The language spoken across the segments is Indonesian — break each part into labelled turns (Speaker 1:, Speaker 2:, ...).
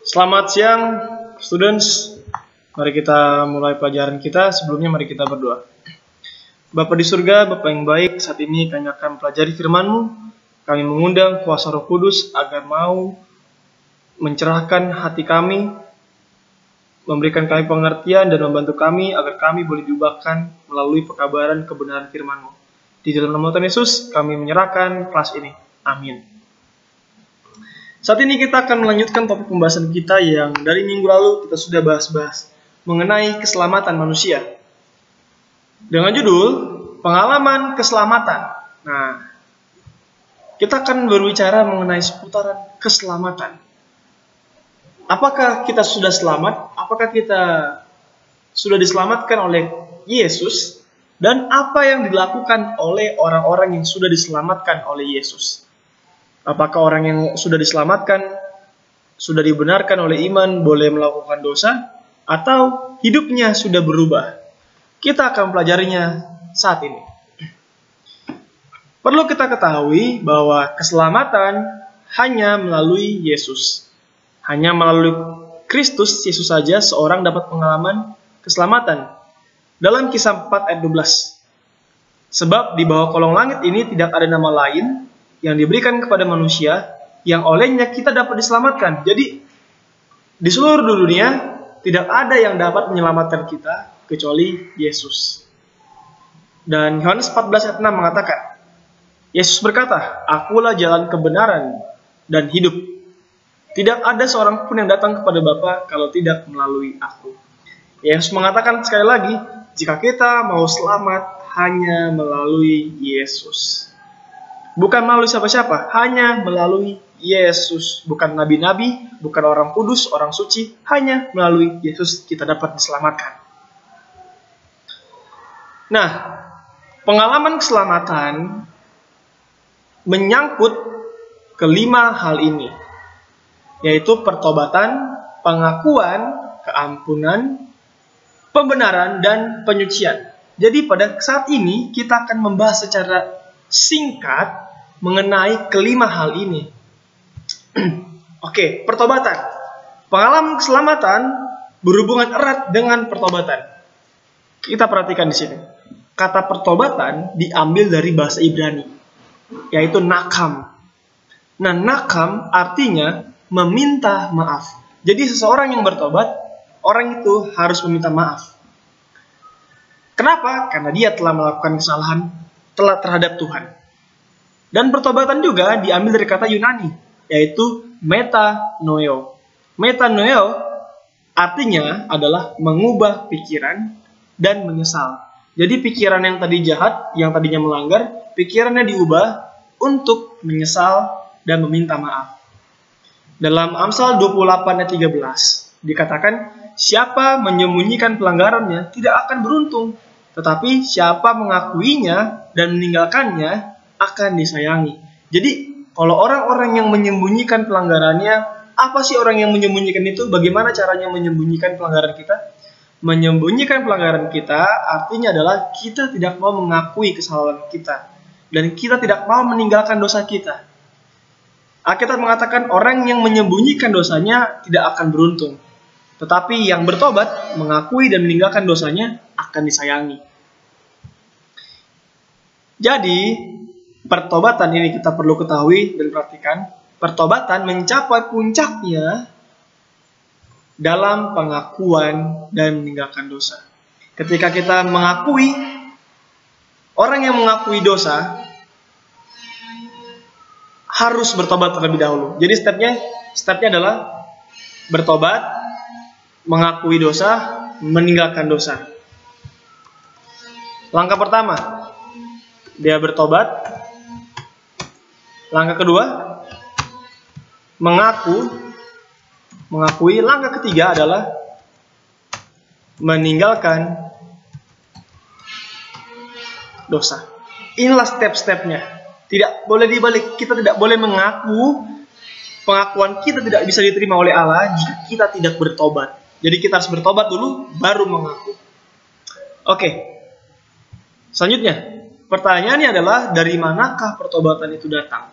Speaker 1: Selamat siang, students. Mari kita mulai pelajaran kita. Sebelumnya mari kita berdoa. Bapa di surga, Bapa yang baik, saat ini kami akan pelajari firman-Mu. Kami mengundang kuasa Roh Kudus agar mau mencerahkan hati kami, memberikan kami pengertian dan membantu kami agar kami boleh diubahkan melalui pekabaran kebenaran firman-Mu. Di dalam nama Tuhan Yesus, kami menyerahkan kelas ini. Amin. Saat ini kita akan melanjutkan topik pembahasan kita yang dari minggu lalu kita sudah bahas-bahas mengenai keselamatan manusia. Dengan judul, pengalaman keselamatan. Nah, kita akan berbicara mengenai seputaran keselamatan. Apakah kita sudah selamat? Apakah kita sudah diselamatkan oleh Yesus? Dan apa yang dilakukan oleh orang-orang yang sudah diselamatkan oleh Yesus? Apakah orang yang sudah diselamatkan, sudah dibenarkan oleh iman, boleh melakukan dosa, atau hidupnya sudah berubah? Kita akan pelajarinya saat ini. Perlu kita ketahui bahwa keselamatan hanya melalui Yesus. Hanya melalui Kristus Yesus saja seorang dapat pengalaman keselamatan. Dalam Kisah 4 ayat 12. Sebab di bawah kolong langit ini tidak ada nama lain yang diberikan kepada manusia yang olehnya kita dapat diselamatkan. Jadi di seluruh dunia tidak ada yang dapat menyelamatkan kita kecuali Yesus. Dan Yohanes 14 ayat 6 mengatakan, Yesus berkata, "Akulah jalan kebenaran dan hidup. Tidak ada seorang pun yang datang kepada Bapa kalau tidak melalui aku." Yesus mengatakan sekali lagi, jika kita mau selamat hanya melalui Yesus. Bukan melalui siapa-siapa, hanya melalui Yesus. Bukan nabi-nabi, bukan orang kudus, orang suci, hanya melalui Yesus kita dapat diselamatkan. Nah, pengalaman keselamatan menyangkut kelima hal ini, yaitu pertobatan, pengakuan, keampunan, pembenaran, dan penyucian. Jadi pada saat ini kita akan membahas secara singkat mengenai kelima hal ini. Oke, pertobatan. Pengalaman keselamatan berhubungan erat dengan pertobatan. Kita perhatikan di sini. Kata pertobatan diambil dari bahasa Ibrani, yaitu nakam. Nah, nakam artinya meminta maaf. Jadi seseorang yang bertobat, orang itu harus meminta maaf. Kenapa? Karena dia telah melakukan kesalahan terhadap Tuhan. Dan pertobatan juga diambil dari kata Yunani, yaitu metanoeo. Metanoeo artinya adalah mengubah pikiran dan menyesal. Jadi pikiran yang tadi jahat, yang tadinya melanggar, pikirannya diubah untuk menyesal dan meminta maaf. Dalam Amsal 28 ayat 13 dikatakan, siapa menyembunyikan pelanggarannya tidak akan beruntung, tetapi siapa mengakuinya dan meninggalkannya akan disayangi. Jadi, kalau orang-orang yang menyembunyikan pelanggarannya, apa sih orang yang menyembunyikan itu? Bagaimana caranya menyembunyikan pelanggaran kita? Menyembunyikan pelanggaran kita artinya adalah kita tidak mau mengakui kesalahan kita. Dan kita tidak mau meninggalkan dosa kita. Alkitab mengatakan orang yang menyembunyikan dosanya tidak akan beruntung. Tetapi yang bertobat, mengakui dan meninggalkan dosanya akan disayangi. Jadi, pertobatan ini kita perlu ketahui dan perhatikan. Pertobatan mencapai puncaknya dalam pengakuan dan meninggalkan dosa. Ketika kita mengakui, orang yang mengakui dosa harus bertobat terlebih dahulu. Jadi stepnya adalah bertobat, mengakui dosa, meninggalkan dosa. Langkah pertama, dia bertobat. Langkah kedua, mengakui. Langkah ketiga adalah meninggalkan dosa. Inilah step-stepnya. Tidak boleh dibalik. Kita tidak boleh mengaku. Pengakuan kita tidak bisa diterima oleh Allah jika kita tidak bertobat. Jadi kita harus bertobat dulu, baru mengaku. Oke. Selanjutnya, pertanyaannya adalah dari manakah pertobatan itu datang?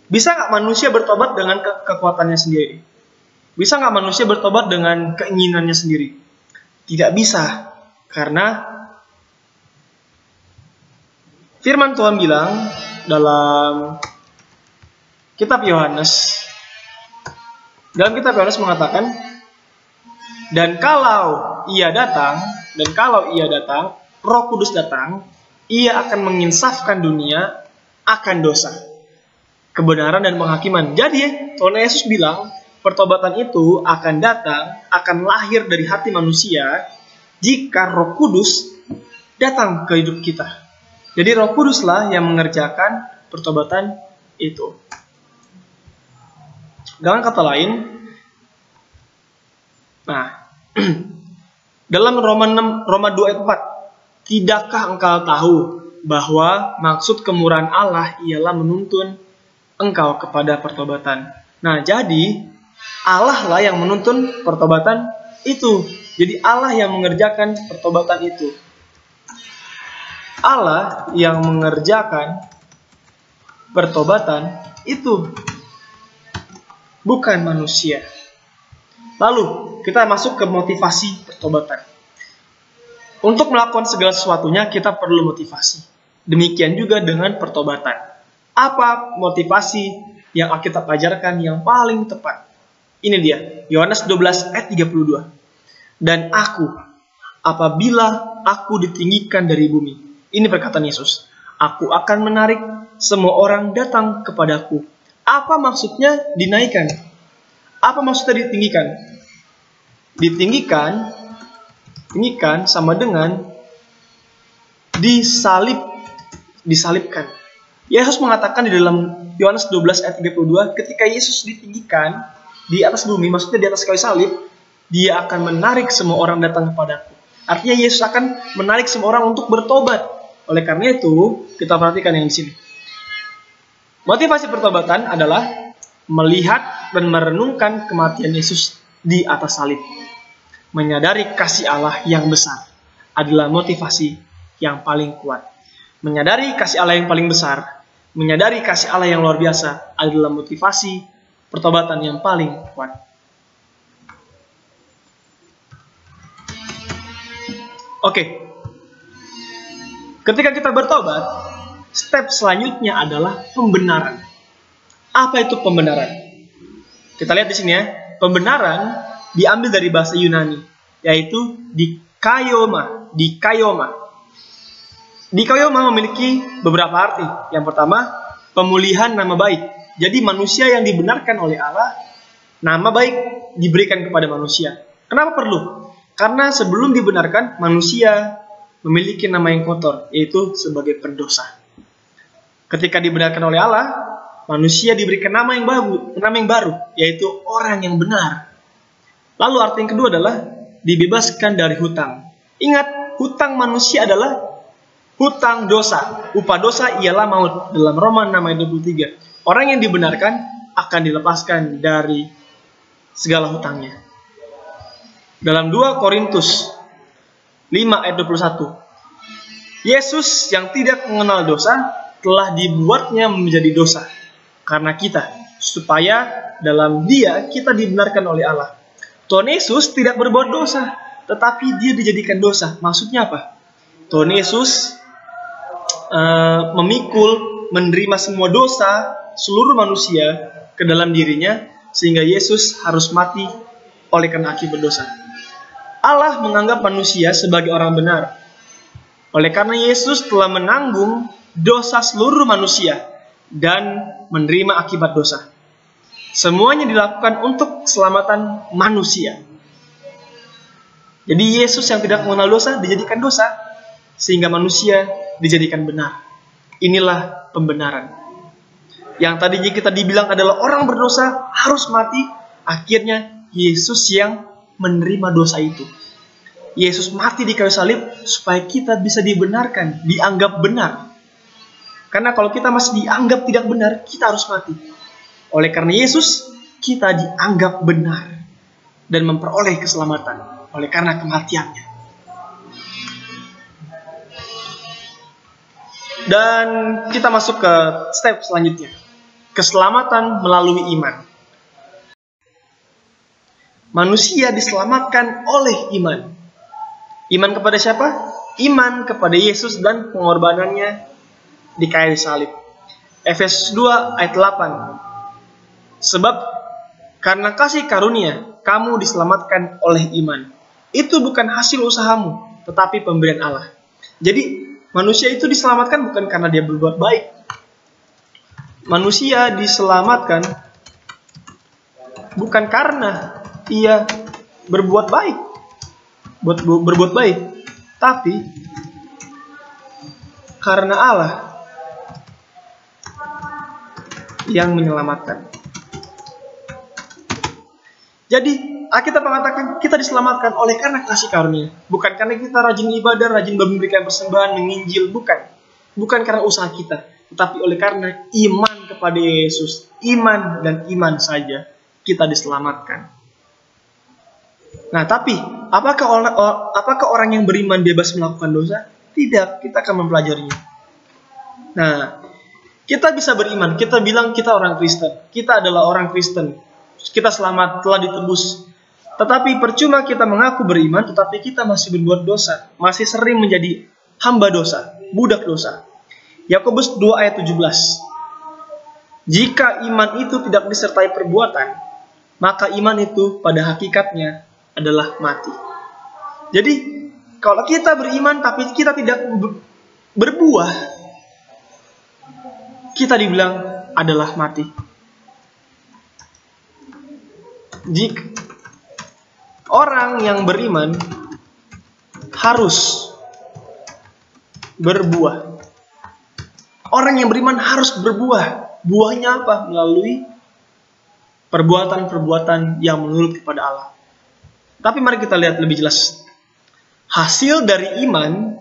Speaker 1: Bisa nggak manusia bertobat dengan kekuatannya sendiri? Bisa nggak manusia bertobat dengan keinginannya sendiri? Tidak bisa, karena firman Tuhan bilang dalam kitab Yohanes, mengatakan, dan kalau ia datang, Roh Kudus datang, ia akan menginsafkan dunia akan dosa, kebenaran dan penghakiman. Jadi Tuhan Yesus bilang, pertobatan itu akan datang, akan lahir dari hati manusia jika Roh Kudus datang ke hidup kita. Jadi Roh Kuduslah yang mengerjakan pertobatan itu. Dengan kata lain, dalam Roma 2 ayat 4, tidakkah engkau tahu bahwa maksud kemurahan Allah ialah menuntun engkau kepada pertobatan. Nah, jadi Allah lah yang menuntun pertobatan itu. Jadi Allah yang mengerjakan pertobatan itu. Allah yang mengerjakan pertobatan itu, bukan manusia. Lalu kita masuk ke motivasi pertobatan. Untuk melakukan segala sesuatunya kita perlu motivasi. Demikian juga dengan pertobatan. Apa motivasi yang Alkitab ajarkan yang paling tepat? Ini dia, Yohanes 12 ayat 32. Dan apabila aku ditinggikan dari bumi, ini perkataan Yesus, aku akan menarik semua orang datang kepadaku. Apa maksudnya dinaikkan? Apa maksudnya ditinggikan? Tinggikan sama dengan disalibkan. Yesus mengatakan di dalam Yohanes 12 ayat 32, ketika Yesus ditinggikan di atas bumi, maksudnya di atas kayu salib, dia akan menarik semua orang datang kepadaku. Artinya Yesus akan menarik semua orang untuk bertobat. Oleh karena itu, kita perhatikan yang di sini. Motivasi pertobatan adalah melihat dan merenungkan kematian Yesus di atas salib. Menyadari kasih Allah yang besar adalah motivasi yang paling kuat. Menyadari kasih Allah yang paling besar, menyadari kasih Allah yang luar biasa adalah motivasi pertobatan yang paling kuat. Oke. Ketika kita bertobat, step selanjutnya adalah pembenaran. Apa itu pembenaran? Kita lihat di sini ya. Pembenaran diambil dari bahasa Yunani, yaitu dikaioma. Dikaioma memiliki beberapa arti. Yang pertama, pemulihan nama baik. Jadi manusia yang dibenarkan oleh Allah, nama baik diberikan kepada manusia. Kenapa perlu? Karena sebelum dibenarkan, manusia memiliki nama yang kotor, yaitu sebagai pendosa. Ketika dibenarkan oleh Allah, manusia diberikan nama yang baru, yaitu orang yang benar. Lalu arti yang kedua adalah dibebaskan dari hutang. Ingat, hutang manusia adalah hutang dosa. Upah dosa ialah maut. Dalam Roma 6 ayat 23. Orang yang dibenarkan akan dilepaskan dari segala hutangnya. Dalam 2 Korintus 5 ayat 21. Yesus yang tidak mengenal dosa telah dibuatnya menjadi dosa karena kita, supaya dalam Dia kita dibenarkan oleh Allah. Tuhan Yesus tidak berbuat dosa, tetapi Dia dijadikan dosa. Maksudnya apa? Tuhan Yesus memikul, menerima semua dosa seluruh manusia ke dalam dirinya, sehingga Yesus harus mati oleh karena akibat dosa. Allah menganggap manusia sebagai orang benar. Oleh karena Yesus telah menanggung dosa seluruh manusia dan menerima akibat dosa. Semuanya dilakukan untuk keselamatan manusia. Jadi Yesus yang tidak mengenal dosa dijadikan dosa, sehingga manusia dijadikan benar. Inilah pembenaran. Yang tadinya kita dibilang adalah orang berdosa harus mati, akhirnya Yesus yang menerima dosa itu. Yesus mati di kayu salib supaya kita bisa dibenarkan, dianggap benar. Karena kalau kita masih dianggap tidak benar, kita harus mati. Oleh karena Yesus, kita dianggap benar dan memperoleh keselamatan oleh karena kematiannya. Dan kita masuk ke step selanjutnya. Keselamatan melalui iman. Manusia diselamatkan oleh iman. Iman kepada siapa? Iman kepada Yesus dan pengorbanannya di kayu salib. Efesus 2 ayat 8. Sebab karena kasih karunia kamu diselamatkan oleh iman. Itu bukan hasil usahamu, tetapi pemberian Allah. Jadi manusia itu diselamatkan bukan karena dia berbuat baik. Manusia diselamatkan bukan karena ia berbuat baik, berbuat baik, tapi karena Allah yang menyelamatkan. Jadi Alkitab mengatakan kita diselamatkan oleh karena kasih karunia, bukan karena kita rajin ibadah, rajin memberikan persembahan, menginjil, bukan karena usaha kita, tetapi oleh karena iman kepada Yesus, iman dan iman saja kita diselamatkan. Nah, tapi apakah orang yang beriman bebas melakukan dosa? Tidak, kita akan mempelajarinya. Nah, kita bisa beriman, kita bilang kita orang Kristen, kita adalah orang Kristen, kita selamat, telah ditebus. Tetapi percuma kita mengaku beriman, tetapi kita masih berbuat dosa, masih sering menjadi hamba dosa, budak dosa. Yakobus 2 ayat 17. Jika iman itu tidak disertai perbuatan, maka iman itu pada hakikatnya adalah mati. Jadi, kalau kita beriman tapi kita tidak berbuah, kita dibilang adalah mati. Jika orang yang beriman harus berbuah. Orang yang beriman harus berbuah. Buahnya apa? Melalui perbuatan-perbuatan yang menurut kepada Allah. Tapi mari kita lihat lebih jelas. Hasil dari iman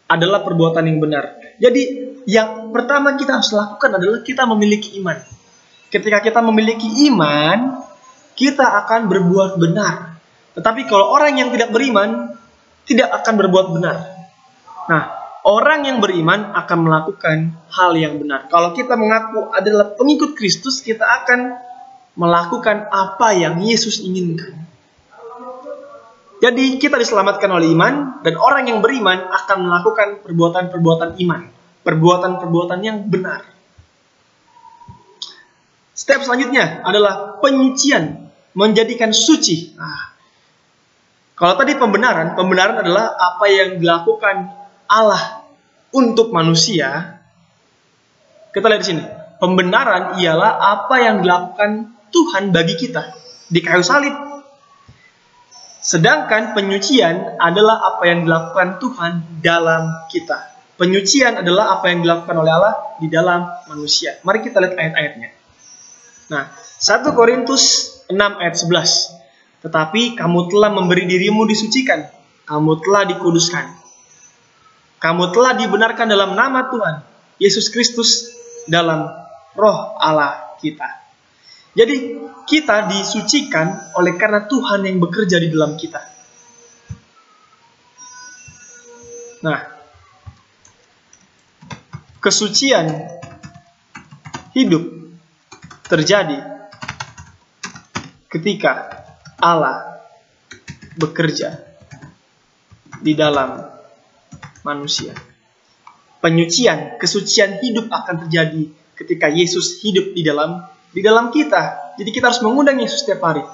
Speaker 1: adalah perbuatan yang benar. Jadi yang pertama kita harus lakukan adalah kita memiliki iman. Ketika kita memiliki iman, kita akan berbuat benar. Tetapi kalau orang yang tidak beriman, tidak akan berbuat benar. Nah, orang yang beriman akan melakukan hal yang benar. Kalau kita mengaku adalah pengikut Kristus, kita akan melakukan apa yang Yesus inginkan. Jadi kita diselamatkan oleh iman, dan orang yang beriman akan melakukan perbuatan-perbuatan iman, perbuatan-perbuatan yang benar. Step selanjutnya adalah penyucian, menjadikan suci. Nah, kalau tadi pembenaran adalah apa yang dilakukan Allah untuk manusia. Kita lihat di sini. Pembenaran ialah apa yang dilakukan Tuhan bagi kita di kayu salib. Sedangkan penyucian adalah apa yang dilakukan Tuhan dalam kita. Penyucian adalah apa yang dilakukan oleh Allah di dalam manusia. Mari kita lihat ayat-ayatnya. Nah, 1 Korintus 6 ayat 11. Tetapi kamu telah memberi dirimu disucikan, kamu telah dikuduskan, kamu telah dibenarkan dalam nama Tuhan Yesus Kristus dalam roh Allah kita. Jadi kita disucikan oleh karena Tuhan yang bekerja di dalam kita. Nah, kesucian hidup terjadi ketika Allah bekerja di dalam manusia. Penyucian, kesucian hidup akan terjadi ketika Yesus hidup di dalam kita. Jadi kita harus mengundang Yesus setiap hari.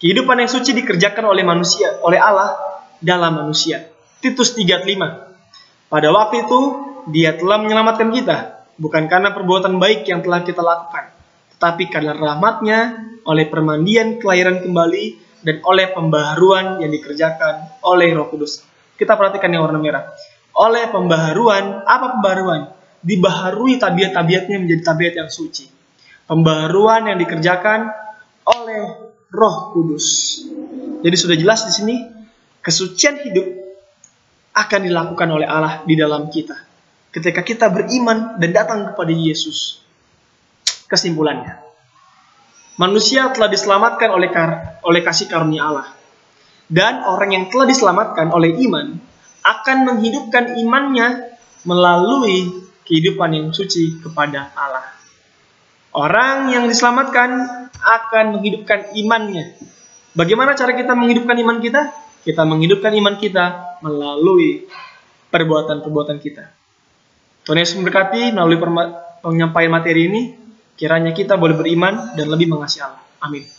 Speaker 1: Kehidupan yang suci dikerjakan oleh manusia, oleh Allah dalam manusia. Titus 3:5. Pada waktu itu Dia telah menyelamatkan kita, bukan karena perbuatan baik yang telah kita lakukan, tetapi karena rahmat-Nya, oleh permandian kelahiran kembali dan oleh pembaharuan yang dikerjakan oleh Roh Kudus. Kita perhatikan yang warna merah. Oleh pembaharuan, apa pembaharuan? Dibaharui tabiat-tabiatnya menjadi tabiat yang suci. Pembaharuan yang dikerjakan oleh Roh Kudus. Jadi sudah jelas di sini, kesucian hidup akan dilakukan oleh Allah di dalam kita. Ketika kita beriman dan datang kepada Yesus. Kesimpulannya, manusia telah diselamatkan oleh kasih karunia Allah. Dan orang yang telah diselamatkan oleh iman akan menghidupkan imannya melalui kehidupan yang suci kepada Allah. Orang yang diselamatkan akan menghidupkan imannya Bagaimana cara kita menghidupkan iman kita? Kita menghidupkan iman kita melalui perbuatan-perbuatan kita. Tuhan Yesus memberkati melalui penyampaian materi ini. Kiranya kita boleh beriman dan lebih mengasihi Allah. Amin.